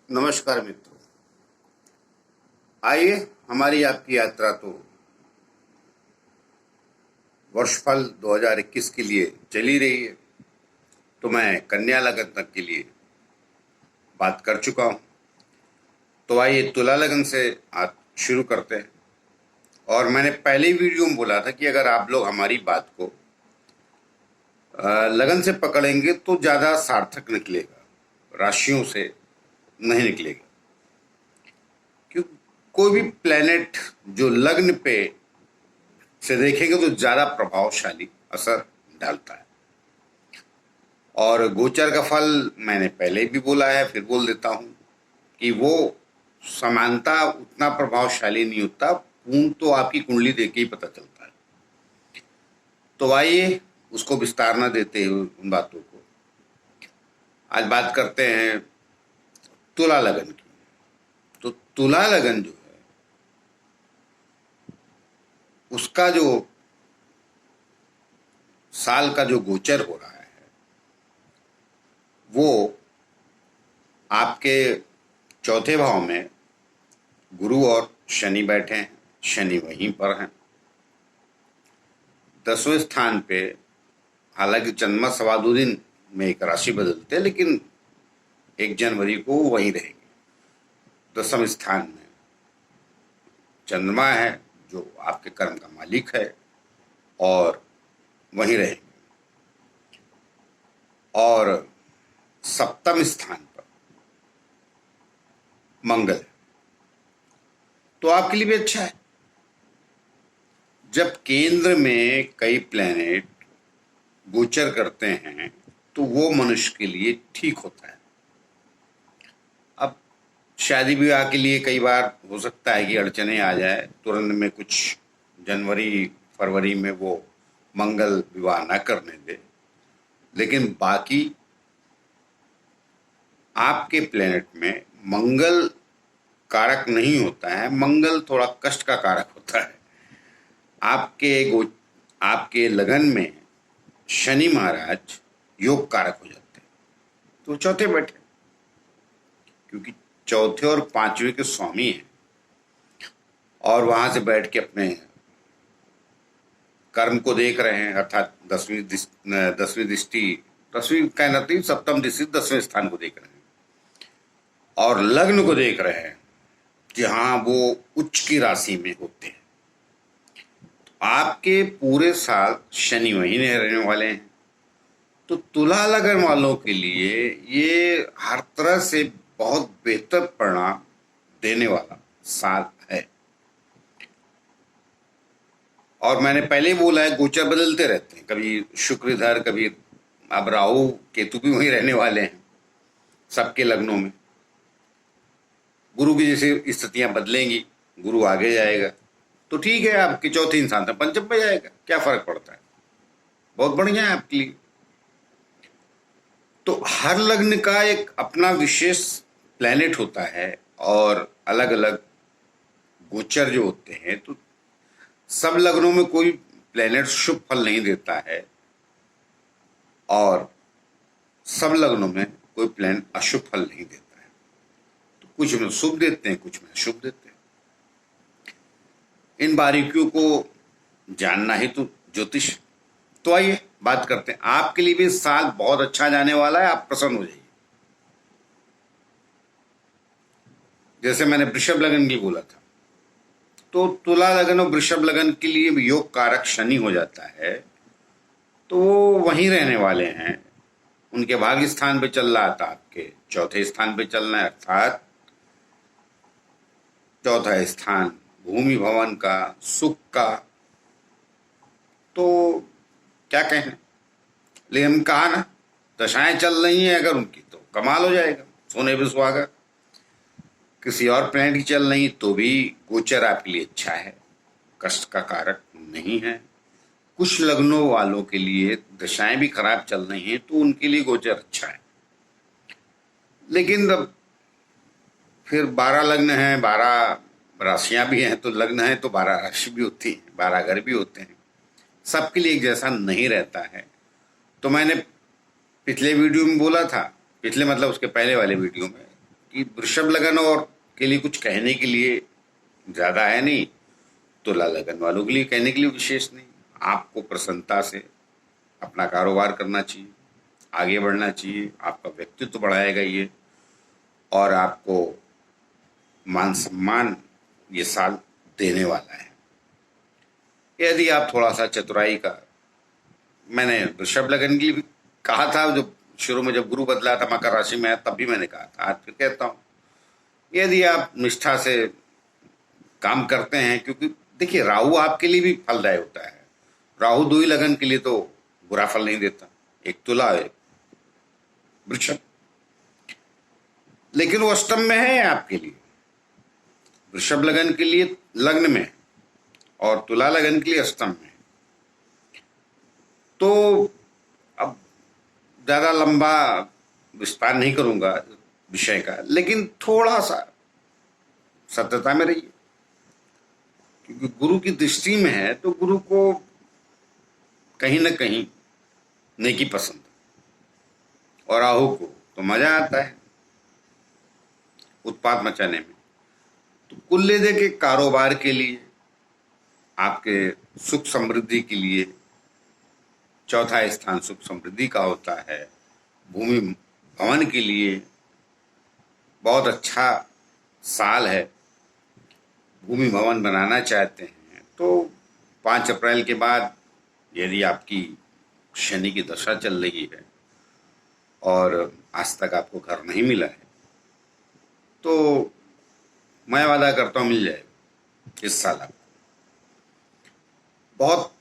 नमस्कार मित्रों। आइए हमारी आपकी यात्रा तो वर्षफल 2021 के लिए चली रही है। तो मैं कन्या लगन तक के लिए बात कर चुका हूं। तो आइए तुला लगन से आज शुरू करते हैं। और मैंने पहले वीडियो में बोला था कि अगर आप लोग हमारी बात को लगन से पकड़ेंगे तो ज़्यादा सार्थक निकलेगा, राशियों से नहीं निकलेगा। क्योंकि कोई भी प्लेनेट जो लग्न पे से देखेंगे तो ज़्यादा प्रभावशाली असर डालता है। और गोचर का फल मैंने पहले भी बोला है, फिर बोल देता हूं कि वो समानता उतना प्रभावशाली नहीं होता। पूर्ण तो आपकी कुंडली देख के ही पता चलता है। तो आइए उसको विस्तार न देते हुए उन बातों को आज बात करते हैं तुला लगन की। तो तुला लगन जो है उसका जो साल का जो गोचर हो रहा है वो आपके चौथे भाव में गुरु और शनि बैठे हैं। शनि वहीं पर हैं। 10वें स्थान पे, हालांकि चंद्रमा सवा दो दिन में एक राशि बदलते हैं, लेकिन 1 जनवरी को वहीं रहेंगे। 10वें स्थान में चंद्रमा है जो आपके कर्म का मालिक है और वहीं रहेंगे। और 7वें स्थान पर मंगल है, तो आपके लिए भी अच्छा है। जब केंद्र में कई प्लैनेट गोचर करते हैं तो वो मनुष्य के लिए ठीक होता है। अब शादी विवाह के लिए कई बार हो सकता है कि अड़चने आ जाए, तुरंत में कुछ जनवरी फरवरी में वो मंगल विवाह ना करने दे, लेकिन बाकी आपके प्लेनेट में मंगल कारक नहीं होता है। मंगल थोड़ा कष्ट का कारक होता है। आपके लगन में शनि महाराज योग कारक हो जाते हैं, तो चौथे बैठे, क्योंकि चौथे और 5वें के स्वामी हैं और वहां से बैठ के अपने कर्म को देख रहे हैं। अर्थात 10वीं दृष्टि, 10वीं कहना नहीं, 7वीं दृष्टि 10वें स्थान को देख रहे हैं और लग्न को देख रहे हैं कि हाँ वो उच्च की राशि में होते हैं। तो आपके पूरे साल शनि वहीं रहने वाले हैं। तो तुला लगन वालों के लिए ये हर तरह से बहुत बेहतर परिणाम देने वाला साल है। और मैंने पहले बोला है, गोचर बदलते रहते हैं, कभी शुक्र इधर, कभी अब राहु केतु भी वहीं रहने वाले हैं सबके लग्नों में। गुरु की जैसे स्थितियां बदलेंगी, गुरु आगे जाएगा तो ठीक है, आपके चौथे इंसान था पंचम पे जाएगा, क्या फर्क पड़ता है, बहुत बढ़िया है आपके लिए। तो हर लग्न का एक अपना विशेष प्लैनेट होता है और अलग अलग गोचर जो होते हैं। तो सब लग्नों में कोई प्लैनेट शुभ फल नहीं देता है और सब लग्नों में कोई प्लैनेट अशुभ फल नहीं देता है। तो कुछ में शुभ देते हैं, कुछ में अशुभ देते हैं। इन बारीकियों को जानना ही तो ज्योतिष। तो आइए बात करते हैं। आपके लिए भी साल बहुत अच्छा जाने वाला है, आप प्रसन्न हो जाइए। जैसे मैंने वृषभ लगन की बोला था, तो तुला लगन और वृषभ लगन के लिए योग कारक शनि हो जाता है, तो वो वहीं रहने वाले हैं। उनके भाग्य स्थान पे चल रहा था, आपके चौथे स्थान पे चलना है, अर्थात चौथा स्थान भूमि भवन का, सुख का। तो क्या कहें, लेकिन कहा ना, दशाएं चल रही हैं अगर उनकी तो कमाल हो जाएगा, सोने पे सुहागा। किसी और प्लैनेट की चल रही तो भी गोचर आपके लिए अच्छा है, कष्ट का कारक नहीं है। कुछ लग्नों वालों के लिए दशाएं भी खराब चल रही हैं तो उनके लिए गोचर अच्छा है। लेकिन जब फिर 12 लग्न हैं, 12 राशियां भी हैं, तो लग्न है तो 12 राशि भी होती है, 12 घर भी होते हैं। सबके लिए एक जैसा नहीं रहता है। तो मैंने पिछले वीडियो में बोला था, पिछले मतलब उसके पहले वाले वीडियो में, कि वृषभ लगन और के लिए कुछ कहने के लिए ज्यादा है नहीं, तुला लगन वालों के लिए कहने के लिए विशेष नहीं। आपको प्रसन्नता से अपना कारोबार करना चाहिए, आगे बढ़ना चाहिए, आपका व्यक्तित्व बढ़ाएगा ये, और आपको मान सम्मान ये साल देने वाला है। यदि आप थोड़ा सा चतुराई का, मैंने वृषभ लगन के लिए भी कहा था, जो शुरू में जब गुरु बदला था मकर राशि में तब भी मैंने कहा था, आज फिर कहता हूं, यदि आप निष्ठा से काम करते हैं, क्योंकि देखिए राहु आपके लिए भी फलदायी होता है। राहु दो ही लगन के लिए तो बुरा फल नहीं देता, एक तुला एक वृषभ, लेकिन वो अष्टम में है आपके लिए। वृषभ लगन के लिए लग्न में और तुला लगन के लिए अष्टम में। तो अब ज्यादा लंबा विस्तार नहीं करूंगा विषय का, लेकिन थोड़ा सा सत्यता में रहिए, क्योंकि गुरु की दृष्टि में है तो गुरु को कहीं ना कहीं नेकी पसंद, और राहु को तो मजा आता है उत्पात मचाने में। तो कुल ले के कारोबार के लिए, आपके सुख समृद्धि के लिए, चौथा स्थान सुख समृद्धि का होता है, भूमि भवन के लिए बहुत अच्छा साल है। भूमि भवन बनाना चाहते हैं तो 5 अप्रैल के बाद, यदि आपकी शनि की दशा चल रही है और आज तक आपको घर नहीं मिला है, तो मैं वादा करता हूं मिल जाएगा इस साल आपको। बहुत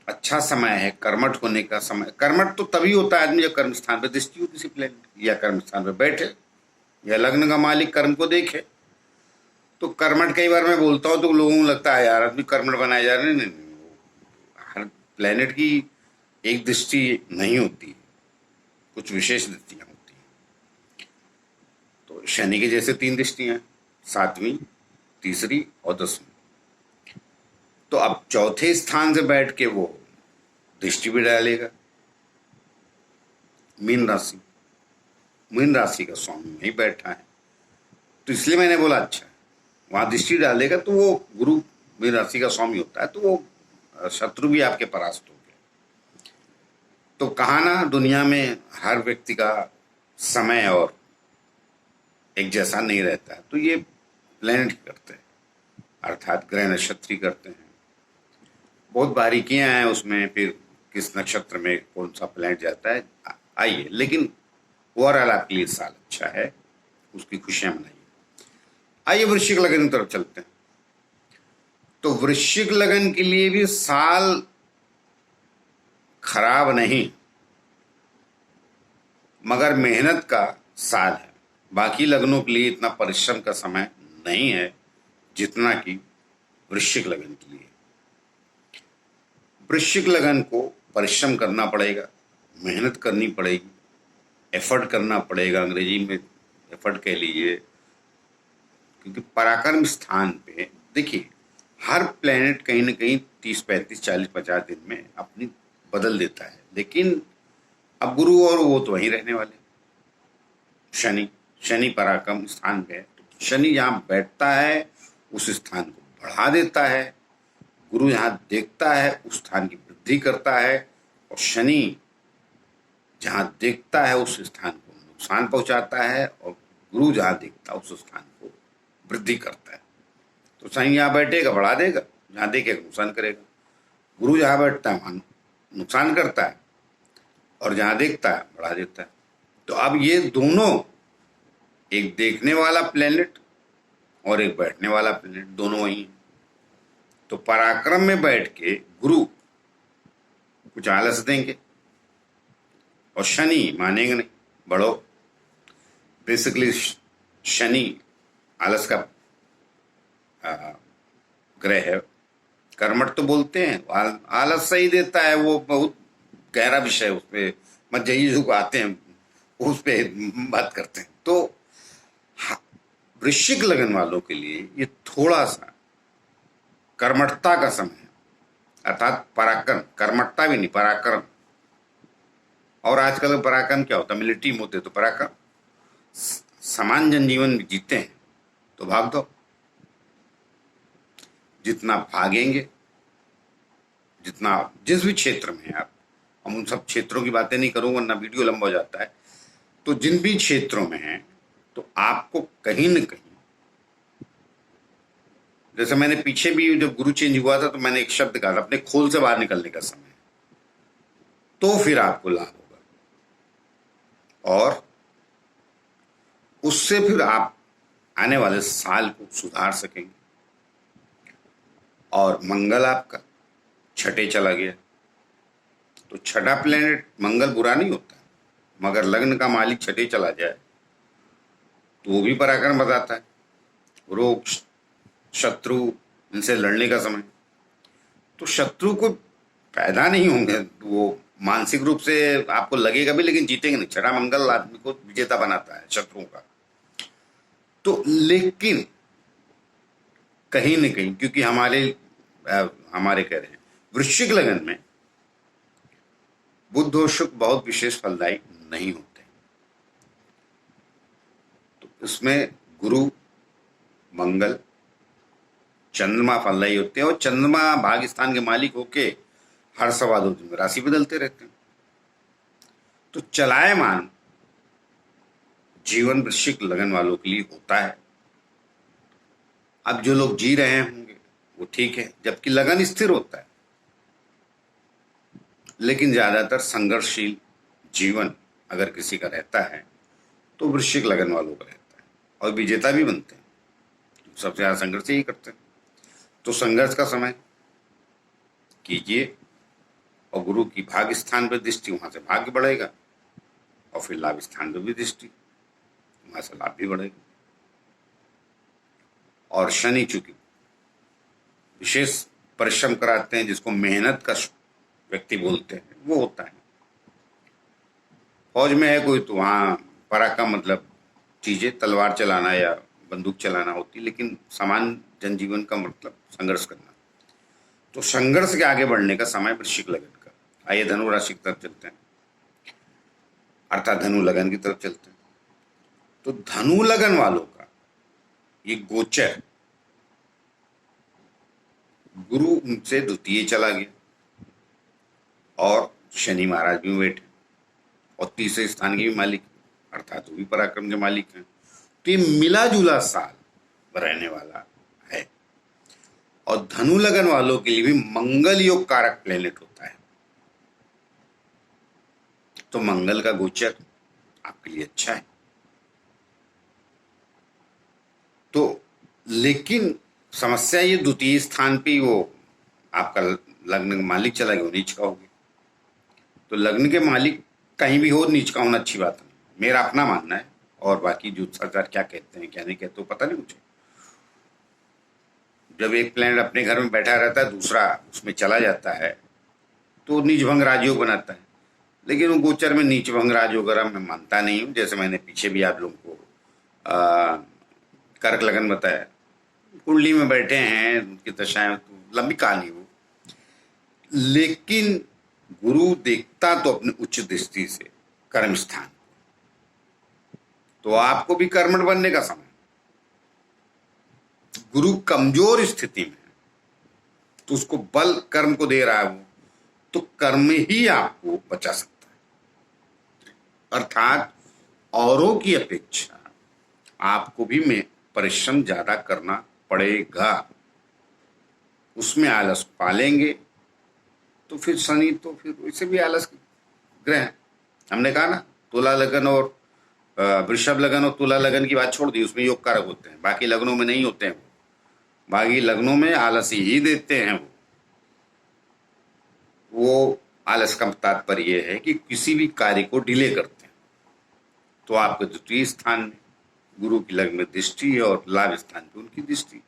अच्छा समय है, कर्मठ होने का समय। कर्मठ तो तभी होता है आदमी जब कर्म स्थान पर दृष्टि हो किसी प्लेनेट, या कर्म स्थान पर बैठे, या लग्न का मालिक कर्म को देखे। तो कर्मठ कई बार मैं बोलता हूं तो लोगों को लगता है यार आदमी कर्मठ बनाए जा रहे हैं। नहीं, हर प्लेनेट की एक दृष्टि नहीं होती, कुछ विशेष दृष्टियां होती हैं। तो शनि के जैसे 3 दृष्टियां, 7वीं, तीसरी और 10वीं। तो अब चौथे स्थान से बैठ के वो दृष्टि भी डालेगा मीन राशि। मीन राशि का स्वामी वहीं बैठा है, तो इसलिए मैंने बोला अच्छा वहां दृष्टि डालेगा तो वो गुरु मीन राशि का स्वामी होता है, तो वो शत्रु भी आपके परास्त हो गए। तो कहा ना दुनिया में हर व्यक्ति का समय और एक जैसा नहीं रहता है, तो ये प्लेनेट करते हैं, अर्थात ग्रह नक्षत्री करते हैं। बहुत बारीकियां हैं उसमें, फिर किस नक्षत्र में कौन सा प्लेनेट जाता है। आइए, लेकिन ओवरऑल आपके लिए साल अच्छा है, उसकी खुशियां मनाइए। आइए वृश्चिक लगन की तरफ चलते हैं। तो वृश्चिक लगन के लिए भी साल खराब नहीं, मगर मेहनत का साल है। बाकी लगनों के लिए इतना परिश्रम का समय नहीं है जितना कि वृश्चिक लगन के लिए। वृश्चिक लगन को परिश्रम करना पड़ेगा, मेहनत करनी पड़ेगी, एफर्ट करना पड़ेगा, अंग्रेजी में एफर्ट कह लीजिए, क्योंकि पराक्रम स्थान पे देखिए हर प्लेनेट कहीं ना कहीं 30, 35, 40, 50 दिन में अपनी बदल देता है, लेकिन अब गुरु और वो तो वहीं रहने वाले। शनि पराक्रम स्थान पे है, तो शनि जहां बैठता है उस स्थान को बढ़ा देता है, गुरु जहां देखता है उस स्थान की वृद्धि करता है, और शनि जहां देखता है उस स्थान को नुकसान पहुंचाता है, और गुरु जहां देखता है उस स्थान को वृद्धि करता है। तो शनि जहां बैठेगा बढ़ा देगा, जहां देखेगा नुकसान करेगा। गुरु जहां बैठता है वहां नुकसान करता है, और जहां देखता है बढ़ा देता है। तो अब ये दोनों, एक देखने वाला प्लेनेट और एक बैठने वाला प्लेनेट, दोनों वही हैं। तो पराक्रम में बैठ के गुरु कुछ आलस देंगे और शनि मानेंगे नहीं, बढ़ो। बेसिकली शनि आलस का ग्रह है। कर्मठ तो बोलते हैं, आलस सही देता है, वो बहुत गहरा विषय, उस पर मत जाइए, जो आते हैं उस पर बात करते हैं। तो वृश्चिक लगन वालों के लिए ये थोड़ा सा कर्मठता का समय है, अर्थात पराक्रम, कर्मठता भी नहीं, पराक्रम। और आजकल पराक्रम क्या होता है, मिलिट्री में होते तो पराक्रम, समान जनजीवन जीते हैं तो भाग दो। जितना भागेंगे, जितना जिस भी क्षेत्र में है आप, हम उन सब क्षेत्रों की बातें नहीं करूंगा वरना वीडियो लंबा हो जाता है, तो जिन भी क्षेत्रों में है तो आपको कहीं न कहीं, जैसे मैंने पीछे भी जब गुरु चेंज हुआ था तो मैंने एक शब्द कहा था, अपने खोल से बाहर निकलने का समय, तो फिर आपको लाभ होगा और उससे फिर आप आने वाले साल को सुधार सकेंगे। और मंगल आपका छठे चला गया, तो छठा प्लेनेट मंगल बुरा नहीं होता, मगर लग्न का मालिक छठे चला जाए तो वो भी पराक्रम बताता है। रोग, शत्रु, इनसे लड़ने का समय, तो शत्रु को पैदा नहीं होंगे, वो मानसिक रूप से आपको लगेगा भी लेकिन जीतेंगे नहीं। छठा मंगल आदमी को विजेता बनाता है शत्रुओं का। तो लेकिन कहीं न कहीं, क्योंकि हमारे कह रहे हैं वृश्चिक लगन में बुध और शुक्र बहुत विशेष फलदायी नहीं होते, तो इसमें गुरु, मंगल, चंद्रमा फलदायी होते हैं और चंद्रमा भाग्य स्थान के मालिक होके हर सवा 2 दिन में राशि बदलते रहते हैं। तो चलायमान जीवन वृश्चिक लगन वालों के लिए होता है। अब जो लोग जी रहे होंगे वो ठीक है, जबकि लगन स्थिर होता है, लेकिन ज्यादातर संघर्षशील जीवन अगर किसी का रहता है तो वृश्चिक लगन वालों का रहता है और विजेता भी बनते हैं। सबसे ज्यादा संघर्ष ही करते हैं। तो संघर्ष का समय कीजिए और गुरु की भाग्य स्थान पर दृष्टि, वहां से भाग्य बढ़ेगा और फिर लाभ स्थान पर भी दृष्टि, वहां से लाभ भी बढ़ेगा। और शनि चूंकि विशेष परिश्रम कराते हैं, जिसको मेहनत का व्यक्ति बोलते हैं, वो होता है। फौज में है कोई तो वहां पराक्रम मतलब चीजें तलवार चलाना या बंदूक चलाना होती, लेकिन सामान्य जनजीवन का मतलब संघर्ष करना। तो संघर्ष के आगे बढ़ने का समय वृश्चिक लगन का। आइए धनु राशि की तरफ चलते हैं, अर्थात धनु लगन की तरफ चलते हैं। तो धनु लगन वालों का ये गोचर, गुरु उनसे द्वितीय चला गया और शनि महाराज भी बैठे और तीसरे स्थान के भी मालिक, अर्थात वो भी पराक्रम के मालिक हैं। तो ये मिला जुला साल रहने वाला है और धनु लगन वालों के लिए भी मंगल योग कारक प्लेनेट होता है। तो मंगल का गोचर आपके लिए अच्छा है। तो लेकिन समस्या ये द्वितीय स्थान पे वो आपका लग्न का मालिक चला गया, नीच का हो गया। तो लग्न के मालिक कहीं भी हो, नीच का होना अच्छी बात नहीं, मेरा अपना मानना है। और बाकी ज्योतिषाचार्य क्या कहते हैं क्या नहीं कहते तो पता नहीं मुझे। जब एक प्लैनेट अपने घर में बैठा रहता है, दूसरा उसमें चला जाता है तो नीच भंग राजयोग बनाता है। लेकिन वो गोचर में नीच भंग राजयोग मैं मानता नहीं हूँ। जैसे मैंने पीछे भी आप लोगों को कर्क लगन बताया, कुंडली में बैठे हैं, उनकी दशाएं, तो लंबी कहानी वो। लेकिन गुरु देखता तो अपने उच्च दृष्टि से कर्म स्थान, तो आपको भी कर्मठ बनने का समय। गुरु कमजोर स्थिति में है तो उसको बल कर्म को दे रहा है वो, तो कर्म ही आपको बचा सकता है। अर्थात औरों की अपेक्षा आपको भी में परिश्रम ज्यादा करना पड़ेगा। उसमें आलस पालेंगे तो फिर शनि तो फिर वैसे भी आलस ग्रह है। हमने कहा ना, तुला लगन और वृषभ लगन और तुला लगन की बात छोड़ दी, उसमें योग कारक होते हैं, बाकी लगनों में नहीं होते हैं। बाकी लगनों में आलस ही देते हैं। वो आलस का तात्पर्य यह है कि किसी भी कार्य को डिले करते हैं। तो आपके द्वितीय स्थान में गुरु की लग्न में दृष्टि है और लाभ स्थान पे उनकी दृष्टि,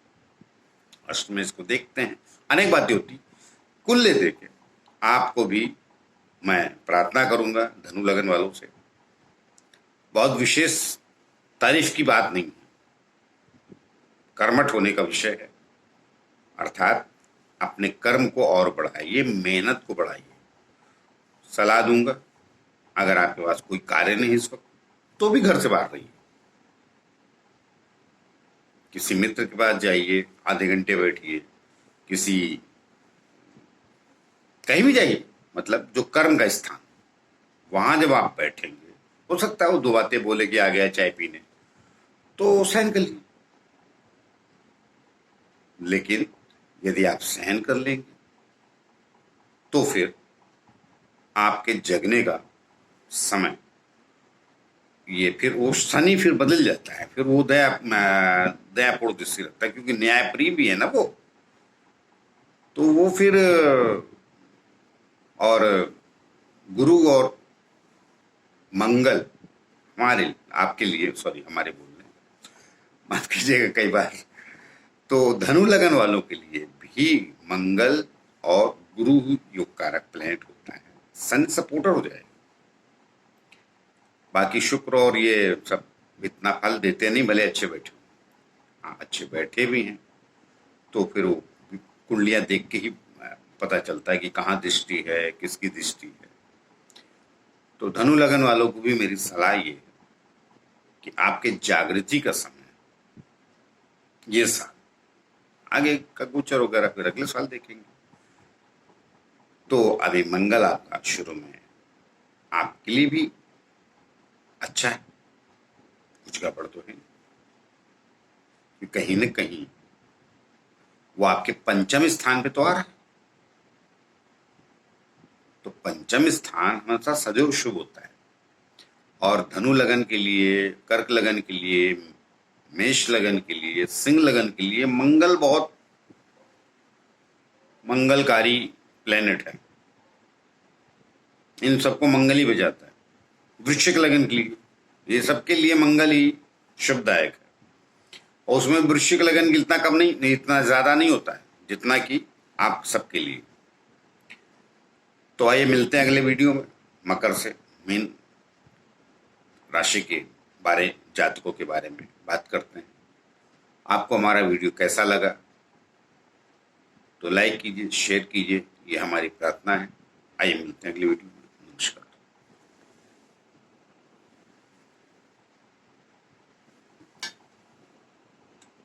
अष्टमेश इसको देखते हैं। अनेक बातें होती, कुल लेते के आपको भी मैं प्रार्थना करूंगा धनु लगन वालों से, बहुत विशेष तारीफ की बात नहीं है, कर्मठ होने का विषय है। अर्थात अपने कर्म को और बढ़ाइए, मेहनत को बढ़ाइए। सलाह दूंगा, अगर आपके पास कोई कार्य नहीं इस वक्त तो भी घर से बाहर रहिए, किसी मित्र के पास जाइए, आधे घंटे बैठिए, किसी कहीं भी जाइए, मतलब जो कर्म का स्थान, वहां जब आप बैठेंगे, हो सकता है वो दो बातें बोले कि आ गया चाय पीने, तो सहन कर लीजिए। लेकिन यदि आप सहन कर लेंगे तो फिर आपके जगने का समय, ये फिर वो शनि फिर बदल जाता है, फिर वो दयापूर्ण दृष्टि रखता है, क्योंकि न्यायप्रिय भी है ना वो, तो वो फिर और गुरु और मंगल हमारे आपके लिए, सॉरी हमारे बोलने, माफ कीजिएगा कई बार, तो धनु लगन वालों के लिए भी मंगल और गुरु योग कारक प्लैनेट होता है। सन सपोर्टर हो जाएगा, बाकी शुक्र और ये सब इतना फल देते नहीं, भले अच्छे बैठे। हाँ, अच्छे बैठे भी हैं तो फिर वो कुंडलियां देख के ही पता चलता है कि कहाँ दृष्टि है, किसकी दृष्टि है। तो धनु लगन वालों को भी मेरी सलाह ये है कि आपके जागृति का समय ये साल, आगे का गोचर वगैरह फिर अगले साल देखेंगे। तो अभी मंगल आपका शुरू में आपके लिए भी अच्छा है, कुछ गड़बड़ तो है नहीं, कि कहीं न कहीं वो आपके पंचम स्थान पे तो आ रहा है, तो पंचम स्थान हमेशा सदैव शुभ होता है। और धनु लगन के लिए, कर्क लगन के लिए, मेष लगन के लिए, सिंह लगन के लिए मंगल बहुत मंगलकारी प्लेनेट है, इन सबको मंगल ही बजाता है। वृश्चिक लगन के लिए, ये सबके लिए मंगल ही शुभदायक है, और उसमें वृश्चिक लगन की इतना कम नहीं, इतना ज्यादा नहीं होता है जितना कि आप सबके लिए। तो आइए मिलते हैं अगले वीडियो में, मकर से मीन राशि के बारे, जातकों के बारे में बात करते हैं। आपको हमारा वीडियो कैसा लगा तो लाइक कीजिए, शेयर कीजिए, ये हमारी प्रार्थना है। आइए मिलते हैं अगली वीडियो।